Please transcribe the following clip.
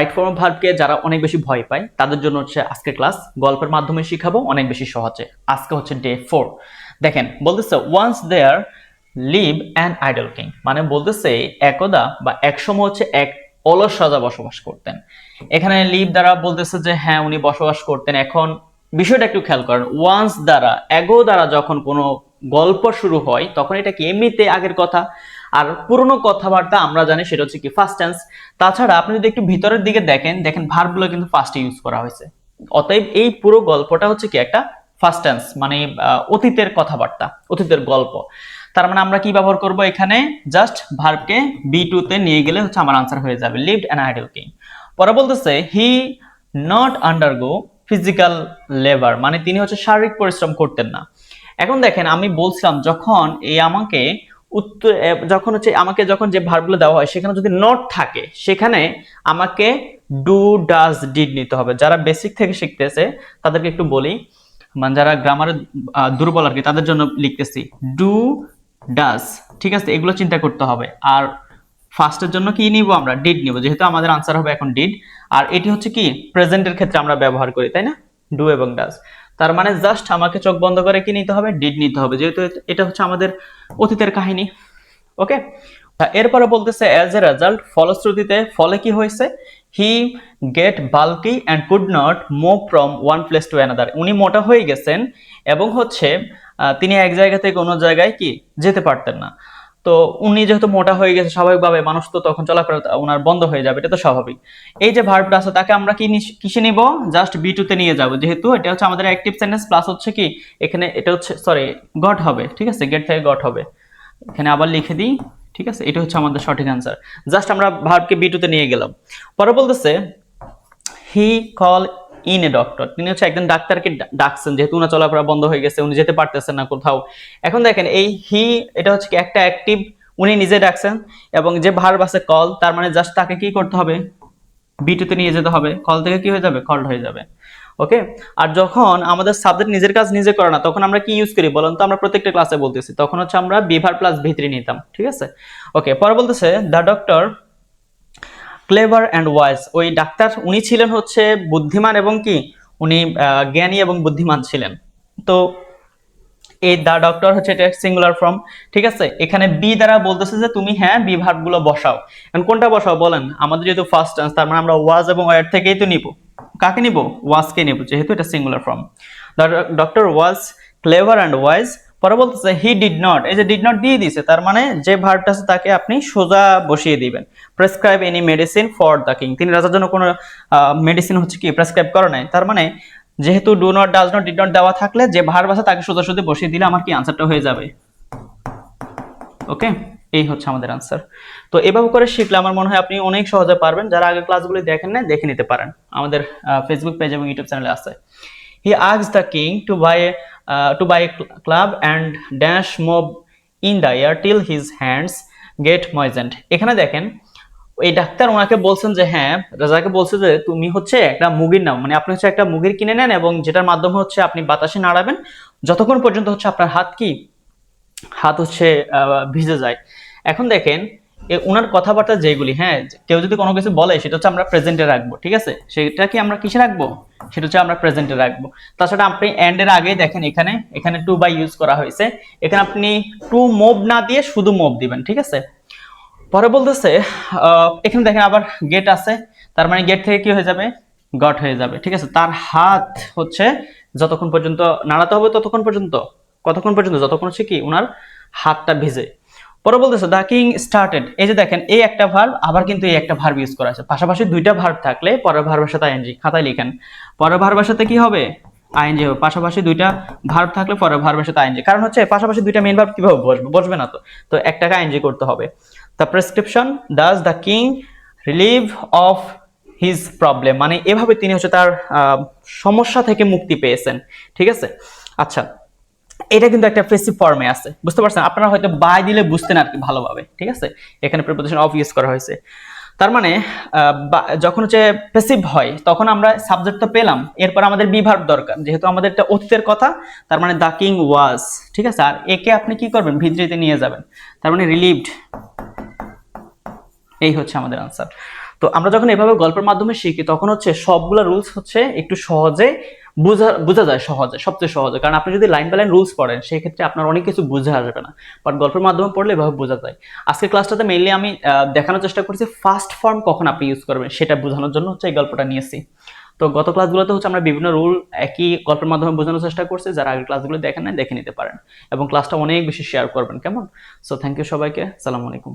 Right form of ভার্বকে যারা অনেক বেশি ভয় পায় তাদের জন্য হচ্ছে আজকে ক্লাস গল্পের মাধ্যমে শিখাবো অনেক বেশি সহজে। আজকে হচ্ছে ডে 4। দেখেন বলতেছে once there live an idle king, মানে বলতেছে একদা বা একসময় হচ্ছে এক অলস রাজা বসবাস করতেন। এখানে লিভ দ্বারা বলতেছে যে হ্যাঁ উনি বসবাস করতেন। এখন বিষয়টা একটু খেয়াল করেন, ওয়ান্স দ্বারা এগো দ্বারা যখন কোনো গল্প শুরু হয় তখন এটা কি এমনিতে আগের কথা, আর পুরনো কথাবার্তা আমরা জানি সেটা হচ্ছে কি ফার্স্ট টেন্স। তাছাড়া আপনি যদি একটু ভিতরের দিকে দেখেন ভার্বগুলো কিন্তু ফার্স্টে ইউজ করা হয়েছে। অতএব এই পুরো গল্পটা হচ্ছে কি একটা ফার্স্ট টেন্স, মানে অতীতের কথাবার্তা, অতীতের গল্প। তার মানে আমরা কি ব্যবহার করব এখানে, জাস্ট ভার্বকে বি2 তে নিয়ে গেলে হচ্ছে আমার আনসার হয়ে যাবে লিভড অ্যান আইডল কিং। পরে বলতেছে he not undergo physical labour, মানে তিনি হচ্ছে শারীরিক পরিশ্রম করতেন না। এখন দেখেন আমি বলছিলাম যখন এই আমাকে উত্তর যখন হচ্ছে আমাকে যখন যে ভার্বগুলো দেওয়া হয় সেখানে যদি নট থাকে সেখানে আমাকে ডু ডাজ ডিড নিতে হবে। যারা বেসিক থেকে শিখতেছে তাদেরকে একটু বলি, মানে যারা গ্রামারে দুর্বল আর কি তাদের জন্য লিখতেছি ডু ডাজ, ঠিক আছে, এগুলো চিন্তা করতে হবে। আর ফার্স্টের জন্য কি নিব আমরা, ডিড নিব, যেহেতু আমাদের আনসার হবে এখন ডিড। আর এটি হচ্ছে কি প্রেজেন্টের ক্ষেত্রে আমরা ব্যবহার করি, তাই না, ডু এবং ডাজ। তার মানে জাস্ট আমাকে চোখ বন্ধ করে কি নিতে হবে, ডিড নিতে হবে, যেহেতু এটা হচ্ছে আমাদের অতীতের কাহিনী। ওকে, এরপরে বলতেছে অ্যাজ এ রেজাল্ট, ফলশ্রুতিতে, ফলে কি হয়েছে, he get bulky and could not move from one place to another, উনি মোটা হয়ে গেছেন এবং হচ্ছে তিনি এক জায়গা থেকে অন্য জায়গায় কি যেতে পারতেন না। তো উনি যেহেতু মোটা হয়ে গেছে স্বাভাবিকভাবে মানুষ তো তখন চলাফেরা ওনার বন্ধ হয়ে যাবে, এটা তো স্বাভাবিক। এই যে ভার্বটা আছে তাকে আমরা কি কিসে নিব, জাস্ট বি2 তে নিয়ে যাব, যেহেতু এটা হচ্ছে আমাদের অ্যাক্টিভ সেন্টেন্স প্লাস হচ্ছে কি এখানে এটা হচ্ছে সরি গট হবে, ঠিক আছে, গেট থেকে গট হবে, এখানে আবার লিখে দিই, ঠিক আছে, এটা হচ্ছে আমাদের সঠিক আনসার। জাস্ট আমরা ভার্বকে বি2 তে নিয়ে গেলাম। পরে বলতেছে হি কল ইন এ ডক্টর, তিনি হচ্ছে একজন ডাক্তারকে ডাকছেন, যেহেতু উনার চলাফেরা বন্ধ হয়ে গেছে, উনি যেতে পারতেছেন না কোথাও। এখন দেখেন এই হি এটা হচ্ছে কি একটা অ্যাক্টিভ, উনি নিজে ডাকছেন, এবং যে ভার্ব আছে কল, তার মানে জাস্ট তাকে কি করতে হবে, বি2 তে নিয়ে যেতে হবে, কল থেকে কি হয়ে যাবে, কল্ড হয়ে যাবে। ওকে, আর যখন আমাদের সাবজেক্ট নিজের কাজ নিজে করে না তখন আমরা কি ইউজ করি বলুন তো, আমরা প্রত্যেকটা ক্লাসে বলতেছি, তখন হচ্ছে আমরা বি ভার্ব প্লাস ভি3 নিতাম, ঠিক আছে। ওকে, পরে বলতেছে the doctor clever and wise, ওই ডাক্তার উনি ছিলেন হচ্ছে বুদ্ধিমান এবং কি উনি জ্ঞানী এবং বুদ্ধিমান ছিলেন। তো এই দা ডক্টর হচ্ছে এটা সিঙ্গুলার ফর্ম, ঠিক আছে। এখানে বি দ্বারা বলতেছে যে তুমি হ্যাঁ বি ভার্ব গুলো বসাও। এখন কোনটা বসাও বলেন, আমাদের যেহেতু ফার্স্ট টেন্স তার মানে আমরা ওয়াজ এবং ওয়ার থেকেই তো নিব, কাকে নিব, ওয়াজকে নিব, যেহেতু এটা singular form. The doctor was clever and wise. পরে বলতেছে হি ডিড নট, এই যে ডিড নট দিয়ে দিয়েছে, তার মানে যে ভার্বটা আছে তাকে আপনি সোজা বসিয়ে দিবেন। Prescribe any medicine for the king, তিনি রাজার জন্য কোনো মেডিসিন হচ্ছে কি প্রেসক্রাইব করে নাই, তার মানে যেহেতু do not does not did not দেওয়া থাকলে যে ভার্ব আছে তাকে সোজাসুজি বসিয়ে দিলে আমার কি আনসারটা হয়ে যাবে। ওকে, এই হচ্ছে আমাদের আনসার। তো এভাবে করে শিখলে আমার মনে হয় আপনি অনেক সহজে পারবেন। যারা আগে ক্লাসগুলি দেখেন না দেখে নিতে পারেন, আমাদের ফেসবুক পেজ এবং ইউটিউব চ্যানেলে আছে। হি asked the king to buy a club and dash mob in the air till his hands get moistened। এখানে দেখেন এই ডাক্তার ওনাকে বলছেন যে হ্যাঁ, রাজাকে বলছে যে তুমি হচ্ছে একটা মুগির নাও, মানে আপনি হচ্ছে একটা মুগির কিনে নেন এবং যেটার মাধ্যমে হচ্ছে আপনি বাতাসে নাড়াবেন যতক্ষণ পর্যন্ত হচ্ছে আপনার হাত হচ্ছে ভিজে যায়। এখন দেখেন ওনার কথাবার্তা যেগুলি, হ্যাঁ কেউ যদি কোনো কিছু বলে সেটা হচ্ছে আমরা প্রেজেন্টে রাখবো, ঠিক আছে, সেটা কি আমরা কিসে রাখবো, সেটা হচ্ছে আমরা প্রেজেন্টে রাখবো। তাছাড়া আপনি এন্ড এর আগেই দেখেন এখানে টু বাই ইউজ করা হয়েছে, এখানে আপনি টু মুভ না দিয়ে শুধু মুভ দিবেন, ঠিক আছে। পরে বলতেছে এখানে দেখেন আবার গেট আছে, তার মানে গেট থেকে কি হয়ে যাবে, গট হয়ে যাবে, ঠিক আছে। তার হাত হচ্ছে যতক্ষণ পর্যন্ত নাড়াতে হবে ততক্ষণ পর্যন্ত, কতক্ষণ পর্যন্ত, যতক্ষণ হচ্ছে কি ওনার হাতটা ভিজে। পরে বলতেছে দ্য কিং স্টার্টেড, এই যে দেখেন এই একটা ভার্ব আবার কিন্তু এই একটা ভার্ব ইউজ করা আছে, পাশাপাশি দুইটা ভার্ব থাকলে পরের ভার্বের সাথে আইএনজি, খাতায় লিখেন পরের ভার্বের সাথে কি হবে, আইএনজি হবে। পাশাপাশি দুইটা ভার্ব থাকলে পরের ভার্বের সাথে আইএনজি, কারণ হচ্ছে পাশাপাশি দুইটা মেইন ভার্ব কিভাবে বসবে না, তো একটাকে আইএনজি করতে হবে। The prescription does the king relieve of his problem, মানে এভাবে তিনি হচ্ছে তার সমস্যা থেকে মুক্তি পেয়েছেন, ঠিক আছে। আচ্ছা, এটা কিন্তু একটা প্যাসিভ ফর্মে আছে, বুঝতে পারছেন, আপনারা হয়তো বাই দিলে বুঝতেন আর কি ভালোভাবে, ঠিক আছে। এখানে প্রিপোজিশন অফ ইউজ করা হয়েছে, তার মানে যখন হচ্ছে প্যাসিভ হয় তখন আমরা সাবজেক্ট তো পেলাম, এরপর আমাদের বি ভার্ব দরকার, যেহেতু আমাদের একটা অতীতের কথা, তার মানে দ্য কিং ওয়াজ, ঠিক আছে। আর একে আপনি কি করবেন, ভিতরিতে নিয়ে যাবেন, তার মানে রিলিভড, এই হচ্ছে আমাদের আনসার। তো আমরা যখন এভাবে গল্পের মাধ্যমে শিখি তখন হচ্ছে সবগুলা রুলস হচ্ছে একটু সহজে বোঝা যায়, সহজে, সবচেয়ে সহজে। কারণ আপনি যদি লাইন বাই লাইন রুলস পড়েন সেই ক্ষেত্রে আপনার অনেক কিছু বুঝে আসবে না, বাট গল্পের মাধ্যমে পড়লে এভাবে বোঝা যায়। আজকের ক্লাসটাতে মেইনলি আমি দেখানোর চেষ্টা করছি ফার্স্ট ফর্ম কখন আপনি ইউজ করবেন সেটা বোঝানোর জন্য হচ্ছে এই গল্পটা নিয়েছি। তো গত ক্লাসগুলোতে হচ্ছে আমরা বিভিন্ন রুল একই গল্পের মাধ্যমে বোঝানোর চেষ্টা করছি। যারা আগের ক্লাসগুলো দেখেন না দেখে নিতে পারেন এবং ক্লাসটা অনেক বেশি শেয়ার করবেন, কেমন? সো থ্যাংক ইউ সবাইকে, সালাম আলাইকুম।